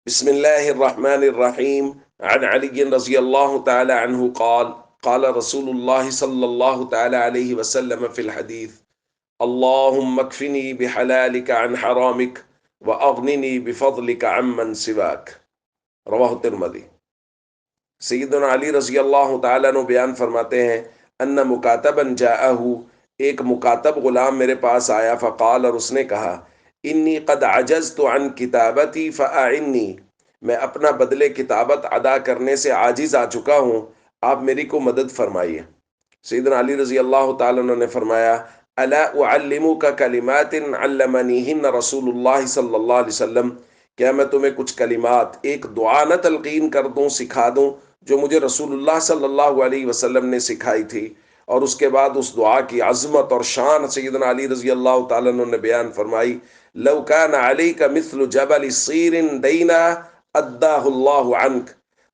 بسم الله الرحمن الرحيم. عن علي رضي الله تعالى عنه قال قال رسول الله صلى الله تعالى عليه وسلم في الحديث: اللهم اكفني بحلالك عن حرامك وأغنني بفضلك عمن سواك. رواہ الترمذی۔ سیدنا علی رضی اللہ تعالیٰ عنہ بیان فرماتے ہیں، ان مکاتبا جاءہ، ایک مکاتب غلام میرے پاس آیا، فقال، اور اس نے کہا، انی قد عجزت عن کتابتی فاعنی، میں اپنا بدلے کتابت ادا کرنے سے عاجز آ چکا ہوں، آپ میری کو مدد فرمائیے۔ سیدنا علی رضی اللہ تعالیٰ عنہ نے فرمایا، الا اعلمک کلمات علمنیہن رسول اللہ صلی اللہ علیہ وسلم، کیا میں تمہیں کچھ کلمات، ایک دعا نہ تلقین کر دوں، سکھا دوں، جو مجھے رسول اللہ صلی اللہ علیہ وسلم نے سکھائی تھی؟ اور اس کے بعد اس دعا کی عظمت اور شان سیدنا علی رضی اللہ تعالیٰ عنہ نے بیان فرمائی، لو کان علیک مثل جبل صیر دینا اداہ اللہ عنک،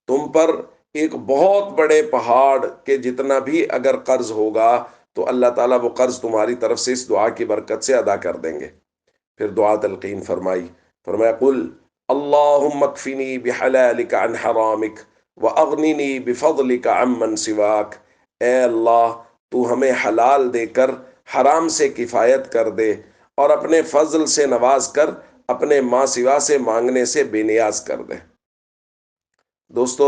تم پر ایک بہت بڑے پہاڑ کے جتنا بھی اگر قرض ہوگا تو اللہ تعالیٰ وہ قرض تمہاری طرف سے اس دعا کی برکت سے ادا کر دیں گے۔ پھر دعا تلقین فرمائی، فرمایا، قل اللہم اکفنی بحلالک عن حرامک واغننی بفضلک عمن سواک، اے اللہ تو ہمیں حلال دے کر حرام سے کفایت کر دے، اور اپنے فضل سے نواز کر اپنے ماں سوا سے مانگنے سے بے نیاز کر دے۔ دوستو،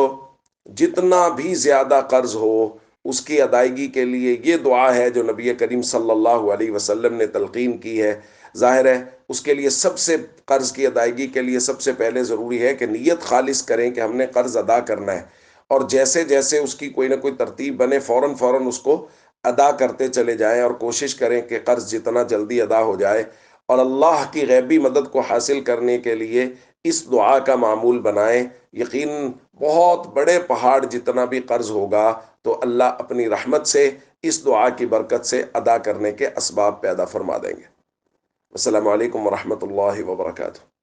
جتنا بھی زیادہ قرض ہو اس کی ادائیگی کے لیے یہ دعا ہے جو نبی کریم صلی اللہ علیہ وسلم نے تلقین کی ہے۔ ظاہر ہے اس کے لیے سب سے، قرض کی ادائیگی کے لیے سب سے پہلے ضروری ہے کہ نیت خالص کریں کہ ہم نے قرض ادا کرنا ہے، اور جیسے جیسے اس کی کوئی نہ کوئی ترتیب بنے فوراً اس کو ادا کرتے چلے جائیں، اور کوشش کریں کہ قرض جتنا جلدی ادا ہو جائے، اور اللہ کی غیبی مدد کو حاصل کرنے کے لیے اس دعا کا معمول بنائیں۔ یقیناً بہت بڑے پہاڑ جتنا بھی قرض ہوگا تو اللہ اپنی رحمت سے اس دعا کی برکت سے ادا کرنے کے اسباب پیدا فرما دیں گے۔ السلام علیکم ورحمۃ اللہ وبرکاتہ۔